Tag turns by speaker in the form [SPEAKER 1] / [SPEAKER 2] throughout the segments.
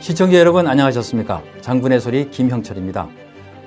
[SPEAKER 1] 시청자 여러분 안녕하셨습니까? 장군의 소리 김형철입니다.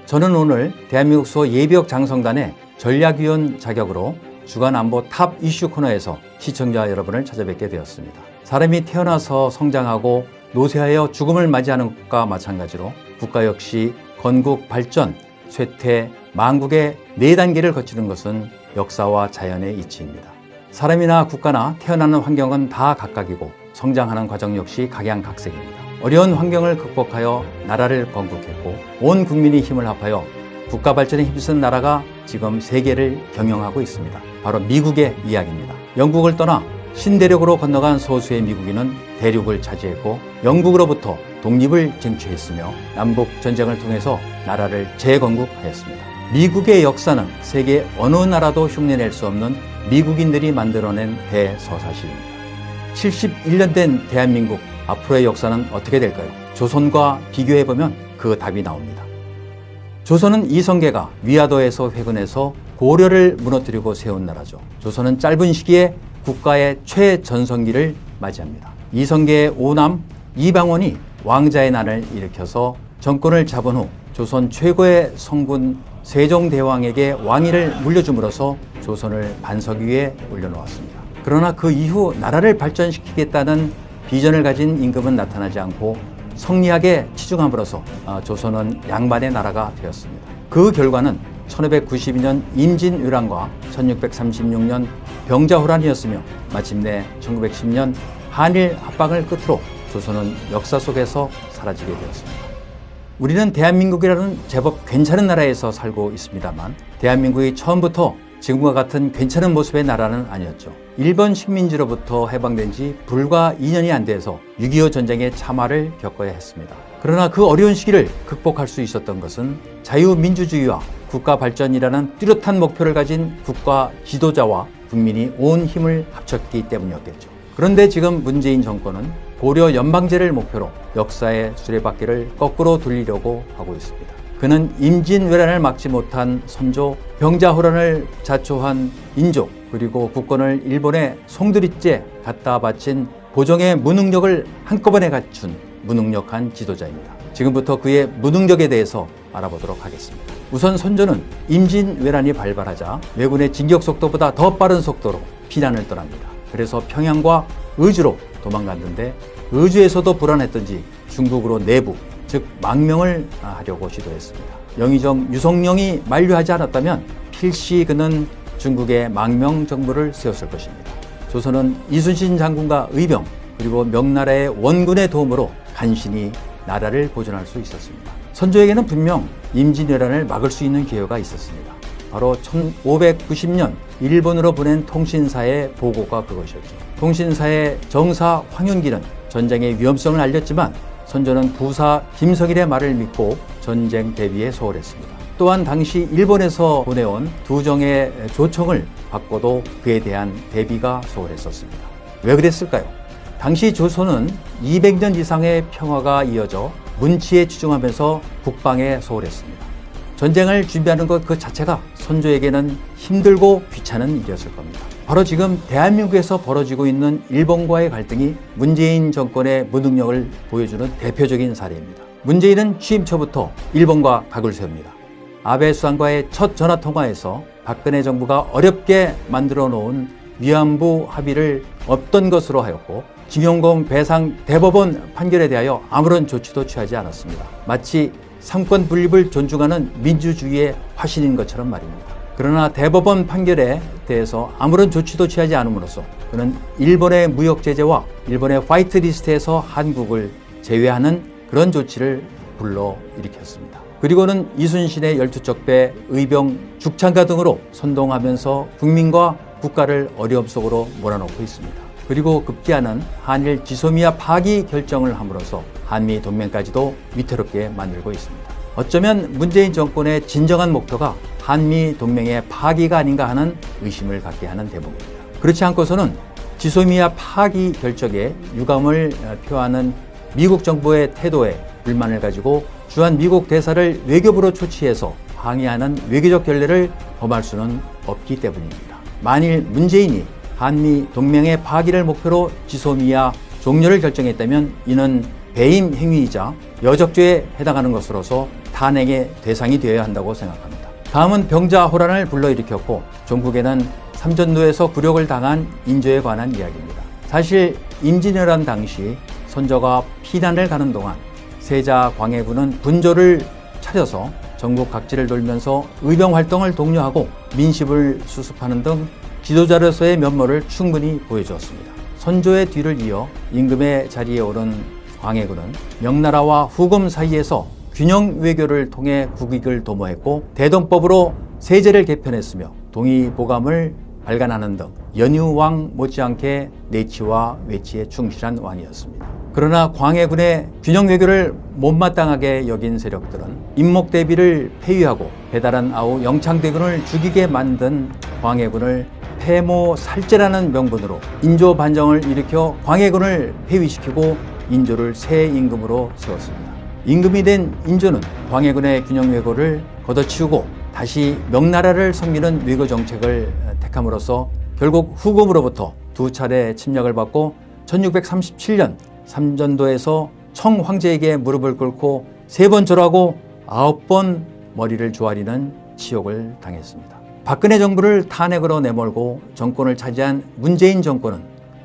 [SPEAKER 1] 저는 오늘 대한민국 소 예비역 장성단의 전략위원 자격으로 주간 안보 탑 이슈 코너에서 시청자 여러분을 찾아뵙게 되었습니다. 사람이 태어나서 성장하고 노쇠하여 죽음을 맞이하는 것과 마찬가지로 국가 역시 건국, 발전, 쇠퇴, 망국의 4단계를 거치는 것은 역사와 자연의 이치입니다. 사람이나 국가나 태어나는 환경은 다 각각이고 성장하는 과정 역시 각양각색입니다. 어려운 환경을 극복하여 나라를 건국했고 온 국민이 힘을 합하여 국가 발전에 힘쓴 나라가 지금 세계를 경영하고 있습니다. 바로 미국의 이야기입니다. 영국을 떠나 신대륙으로 건너간 소수의 미국인은 대륙을 차지했고 영국으로부터 독립을 쟁취했으며 남북전쟁을 통해서 나라를 재건국하였습니다. 미국의 역사는 세계 어느 나라도 흉내낼 수 없는 미국인들이 만들어낸 대서사시입니다. 71년 된 대한민국 앞으로의 역사는 어떻게 될까요? 조선과 비교해보면 그 답이 나옵니다. 조선은 이성계가 위화도에서 회군해서 고려를 무너뜨리고 세운 나라죠. 조선은 짧은 시기에 국가의 최전성기를 맞이합니다. 이성계의 오남 이방원이 왕자의 난을 일으켜서 정권을 잡은 후 조선 최고의 성군 세종대왕에게 왕위를 물려줌으로써 조선을 반석 위에 올려놓았습니다. 그러나 그 이후 나라를 발전시키겠다는 비전을 가진 임금은 나타나지 않고 성리학에 치중함으로써 조선은 양반의 나라가 되었습니다. 그 결과는 1592년 임진왜란과 1636년 병자호란이었으며 마침내 1910년 한일 합방을 끝으로 조선은 역사 속에서 사라지게 되었습니다. 우리는 대한민국이라는 제법 괜찮은 나라에서 살고 있습니다만 대한민국이 처음부터 지금과 같은 괜찮은 모습의 나라는 아니었죠. 일본 식민지로부터 해방된 지 불과 2년이 안 돼서 6.25 전쟁의 참화를 겪어야 했습니다. 그러나 그 어려운 시기를 극복할 수 있었던 것은 자유민주주의와 국가 발전이라는 뚜렷한 목표를 가진 국가 지도자와 국민이 온 힘을 합쳤기 때문이었겠죠. 그런데 지금 문재인 정권은 고려 연방제를 목표로 역사의 수레바퀴를 거꾸로 돌리려고 하고 있습니다. 그는 임진왜란을 막지 못한 선조, 병자호란을 자초한 인족, 그리고 국권을 일본의 송두리째 갖다 바친 보정의 무능력을 한꺼번에 갖춘 무능력한 지도자입니다. 지금부터 그의 무능력에 대해서 알아보도록 하겠습니다. 우선 선조는 임진왜란이 발발하자 왜군의 진격 속도보다 더 빠른 속도로 피난을 떠납니다. 그래서 평양과 의주로 도망갔는데 의주에서도 불안했던지 중국으로 내부, 즉 망명을 하려고 시도했습니다. 영의정 유성룡이 만류하지 않았다면 필시 그는 중국의 망명 정부를 세웠을 것입니다. 조선은 이순신 장군과 의병 그리고 명나라의 원군의 도움으로 간신히 나라를 보존할 수 있었습니다. 선조에게는 분명 임진왜란을 막을 수 있는 기회가 있었습니다. 바로 1590년 일본으로 보낸 통신사의 보고가 그것이었죠. 통신사의 정사 황윤기는 전쟁의 위험성을 알렸지만 선조는 부사 김석일의 말을 믿고 전쟁 대비에 소홀했습니다. 또한 당시 일본에서 보내온 두정의 조청을 받고도 그에 대한 대비가 소홀했었습니다. 왜 그랬을까요? 당시 조선은 200년 이상의 평화가 이어져 문치에 치중하면서 국방에 소홀했습니다. 전쟁을 준비하는 것 그 자체가 선조에게는 힘들고 귀찮은 일이었을 겁니다. 바로 지금 대한민국에서 벌어지고 있는 일본과의 갈등이 문재인 정권의 무능력을 보여주는 대표적인 사례입니다. 문재인은 취임 초부터 일본과 각을 세웁니다. 아베 수상과의 첫 전화통화에서 박근혜 정부가 어렵게 만들어 놓은 위안부 합의를 없던 것으로 하였고 김용공 배상 대법원 판결에 대하여 아무런 조치도 취하지 않았습니다. 마치 삼권 분립을 존중하는 민주주의의 화신인 것처럼 말입니다. 그러나 대법원 판결에 대해서 아무런 조치도 취하지 않음으로써 그는 일본의 무역 제재와 일본의 화이트리스트에서 한국을 제외하는 그런 조치를 불러일으켰습니다. 그리고는 이순신의 12척배, 의병, 죽창가 등으로 선동하면서 국민과 국가를 어려움 속으로 몰아넣고 있습니다. 그리고 급기야는 한일 지소미아 파기 결정을 함으로써 한미 동맹까지도 위태롭게 만들고 있습니다. 어쩌면 문재인 정권의 진정한 목표가 한미 동맹의 파기가 아닌가 하는 의심을 갖게 하는 대목입니다. 그렇지 않고서는 지소미아 파기 결정에 유감을 표하는 미국 정부의 태도에 불만을 가지고 주한 미국 대사를 외교부로 초치해서 항의하는 외교적 결례를 범할 수는 없기 때문입니다. 만일 문재인이 한미 동맹의 파기를 목표로 지소미아 종료를 결정했다면 이는 배임 행위이자 여적죄에 해당하는 것으로서 탄핵의 대상이 되어야 한다고 생각합니다. 다음은 병자호란을 불러일으켰고 종국에는 삼전도에서 굴욕을 당한 인조에 관한 이야기입니다. 사실 임진왜란 당시 선조가 피난을 가는 동안 세자 광해군은 분조를 차려서 전국 각지를 돌면서 의병활동을 독려하고 민심을 수습하는 등 지도자로서의 면모를 충분히 보여주었습니다. 선조의 뒤를 이어 임금의 자리에 오른 광해군은 명나라와 후금 사이에서 균형 외교를 통해 국익을 도모했고 대동법으로 세제를 개편했으며 동의보감을 발간하는 등 연유왕 못지않게 내치와 외치에 충실한 왕이었습니다. 그러나 광해군의 균형 외교를 못마땅하게 여긴 세력들은 임목대비를 폐위하고 배달한 아우 영창대군을 죽이게 만든 광해군을 폐모살제라는 명분으로 인조 반정을 일으켜 광해군을 폐위시키고 인조를 새 임금으로 세웠습니다. 임금이 된 인조는 광해군의 균형 외교를 걷어치우고 다시 명나라를 섬기는 외교 정책을 택함으로써 결국 후금으로부터 두 차례 침략을 받고 1637년 삼전도에서 청황제에게 무릎을 꿇고 3번 절하고 9번 머리를 조아리는 치욕을 당했습니다. 박근혜 정부를 탄핵으로 내몰고 정권을 차지한 문재인 정권은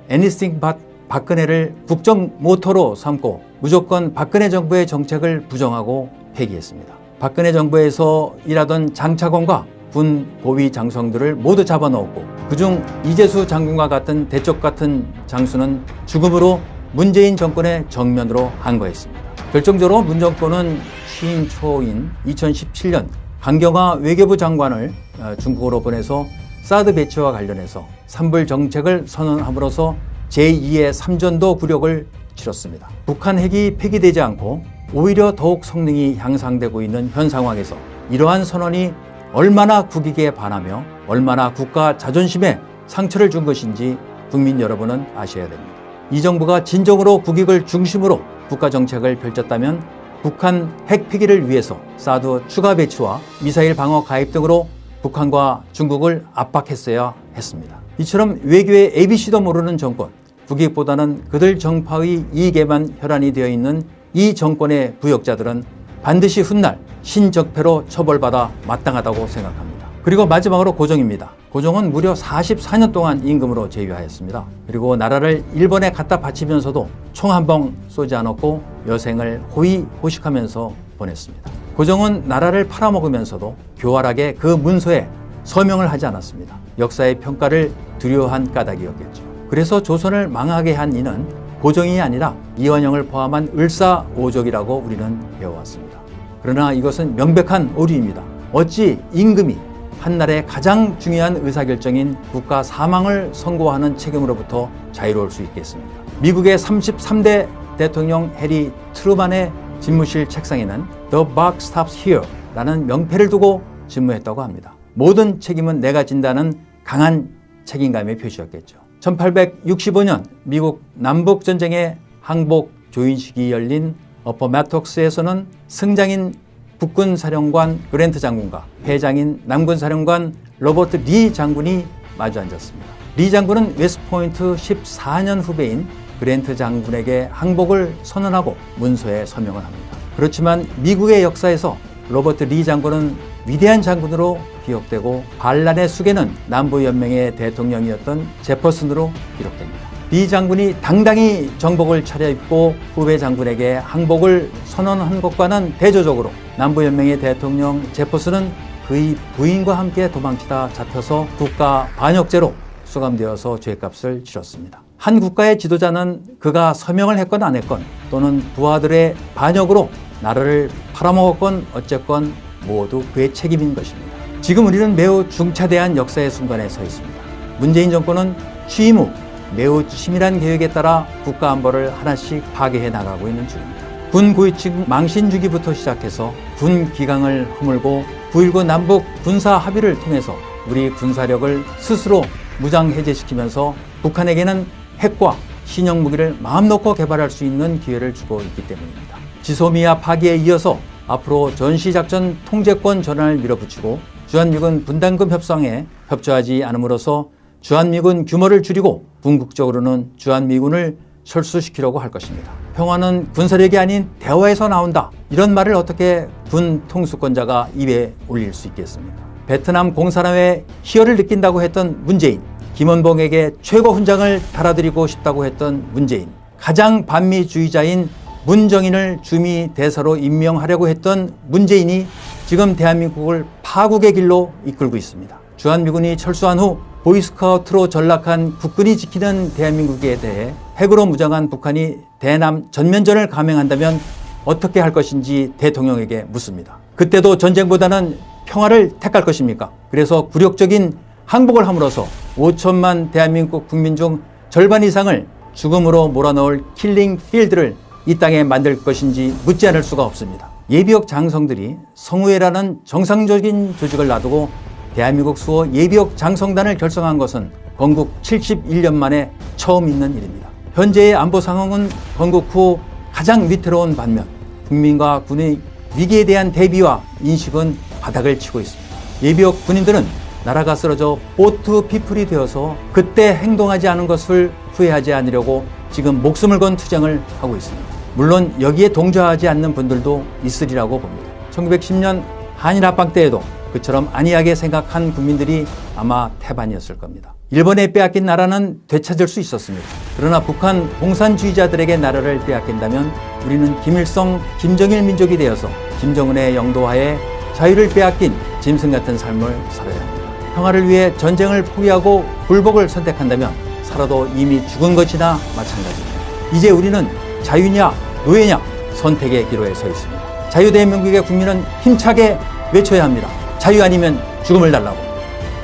[SPEAKER 1] Anything but 박근혜를 국정 모토로 삼고 무조건 박근혜 정부의 정책을 부정하고 폐기했습니다. 박근혜 정부에서 일하던 장차관과 군 고위 장성들을 모두 잡아넣었고 그중 이재수 장군과 같은 대쪽 같은 장수는 죽음으로 문재인 정권의 정면으로 항거했습니다. 결정적으로 문 정권은 취임 초인 2017년 강경화 외교부 장관을 중국으로 보내서 사드 배치와 관련해서 삼불 정책을 선언함으로써 제2의 삼전도 굴욕을 치렀습니다. 북한 핵이 폐기되지 않고 오히려 더욱 성능이 향상되고 있는 현 상황에서 이러한 선언이 얼마나 국익에 반하며 얼마나 국가 자존심에 상처를 준 것인지 국민 여러분은 아셔야 됩니다. 이 정부가 진정으로 국익을 중심으로 국가 정책을 펼쳤다면 북한 핵 폐기를 위해서 사드 추가 배치와 미사일 방어 가입 등으로 북한과 중국을 압박했어야 했습니다. 이처럼 외교의 ABC도 모르는 정권, 국익보다는 그들 정파의 이익에만 혈안이 되어 있는 이 정권의 부역자들은 반드시 훗날 신적폐로 처벌받아 마땅하다고 생각합니다. 그리고 마지막으로 고종입니다. 고종은 무려 44년 동안 임금으로 재위하였습니다. 그리고 나라를 일본에 갖다 바치면서도 총 한 방 쏘지 않았고 여생을 호의호식하면서 보냈습니다. 고종은 나라를 팔아먹으면서도 교활하게 그 문서에 서명을 하지 않았습니다. 역사의 평가를 두려워한 까닭이었겠죠. 그래서 조선을 망하게 한 이는 고종이 아니라 이완영을 포함한 을사오적이라고 우리는 배워왔습니다. 그러나 이것은 명백한 오류입니다. 어찌 임금이 한나라의 가장 중요한 의사결정인 국가 사망을 선고하는 책임으로부터 자유로울 수 있겠습니까? 미국의 33대 대통령 해리 트루만의 집무실 책상에는 The buck stops here 라는 명패를 두고 집무했다고 합니다. 모든 책임은 내가 진다는 강한 책임감의 표시였겠죠. 1865년 미국 남북전쟁의 항복 조인식이 열린 어퍼매톡스에서는 승장인 국군사령관 그랜트 장군과 패장인 남군사령관 로버트 리 장군이 마주 앉았습니다. 리 장군은 웨스트포인트 14년 후배인 그랜트 장군에게 항복을 선언하고 문서에 서명을 합니다. 그렇지만 미국의 역사에서 로버트 리 장군은 위대한 장군으로 기억되고 반란의 수괴는 남부연맹의 대통령이었던 제퍼슨으로 기록됩니다. 리 장군이 당당히 정복을 차려입고 후배 장군에게 항복을 선언한 것과는 대조적으로 남부연맹의 대통령 제퍼슨은 그의 부인과 함께 도망치다 잡혀서 국가 반역죄로 수감되어서 죄값을 치렀습니다. 한 국가의 지도자는 그가 서명을 했건 안 했건 또는 부하들의 반역으로 나라를 팔아먹었건 어쨌건 모두 그의 책임인 것입니다. 지금 우리는 매우 중차대한 역사의 순간에 서 있습니다. 문재인 정권은 취임 후 매우 치밀한 계획에 따라 국가 안보를 하나씩 파괴해 나가고 있는 중입니다. 군 고위층 망신 주기부터 시작해서 군 기강을 허물고 9.19 남북 군사 합의를 통해서 우리 군사력을 스스로 무장 해제시키면서 북한에게는 핵과 신형 무기를 마음 놓고 개발할 수 있는 기회를 주고 있기 때문입니다. 지소미아 파기에 이어서 앞으로 전시작전 통제권 전환을 밀어붙이고 주한미군 분담금 협상에 협조하지 않음으로써 주한미군 규모를 줄이고 궁극적으로는 주한미군을 철수시키려고 할 것입니다. 평화는 군사력이 아닌 대화에서 나온다. 이런 말을 어떻게 군 통수권자가 입에 올릴 수 있겠습니까? 베트남 공산화의 희열을 느낀다고 했던 문재인, 김원봉에게 최고 훈장을 달아드리고 싶다고 했던 문재인, 가장 반미주의자인 문정인을 주미 대사로 임명하려고 했던 문재인이 지금 대한민국을 파국의 길로 이끌고 있습니다. 주한미군이 철수한 후 보이스카우트로 전락한 국군이 지키는 대한민국에 대해 핵으로 무장한 북한이 대남 전면전을 감행한다면 어떻게 할 것인지 대통령에게 묻습니다. 그때도 전쟁보다는 평화를 택할 것입니까? 그래서 굴욕적인 항복을 함으로써 5천만 대한민국 국민 중 절반 이상을 죽음으로 몰아넣을 킬링 필드를 이 땅에 만들 것인지 묻지 않을 수가 없습니다. 예비역 장성들이 성우회라는 정상적인 조직을 놔두고 대한민국 수호 예비역 장성단을 결성한 것은 건국 71년 만에 처음 있는 일입니다. 현재의 안보 상황은 건국 후 가장 위태로운 반면 국민과 군의 위기에 대한 대비와 인식은 바닥을 치고 있습니다. 예비역 군인들은 나라가 쓰러져 보트 피플이 되어서 그때 행동하지 않은 것을 후회하지 않으려고 지금 목숨을 건 투쟁을 하고 있습니다. 물론 여기에 동조하지 않는 분들도 있으리라고 봅니다. 1910년 한일 합방 때에도 그처럼 안이하게 생각한 국민들이 아마 태반이었을 겁니다. 일본에 빼앗긴 나라는 되찾을 수 있었습니다. 그러나 북한 공산주의자들에게 나라를 빼앗긴다면 우리는 김일성, 김정일 민족이 되어서 김정은의 영도하에 자유를 빼앗긴 짐승 같은 삶을 살아야 합니다. 평화를 위해 전쟁을 포기하고 굴복을 선택한다면 살아도 이미 죽은 것이나 마찬가지입니다. 이제 우리는 자유냐 노예냐 선택의 기로에 서 있습니다. 자유대한민국의 국민은 힘차게 외쳐야 합니다. 자유 아니면 죽음을 달라고.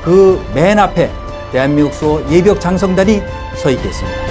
[SPEAKER 1] 그 맨 앞에 대한민국 수호 예비역 장성단이 서 있겠습니다.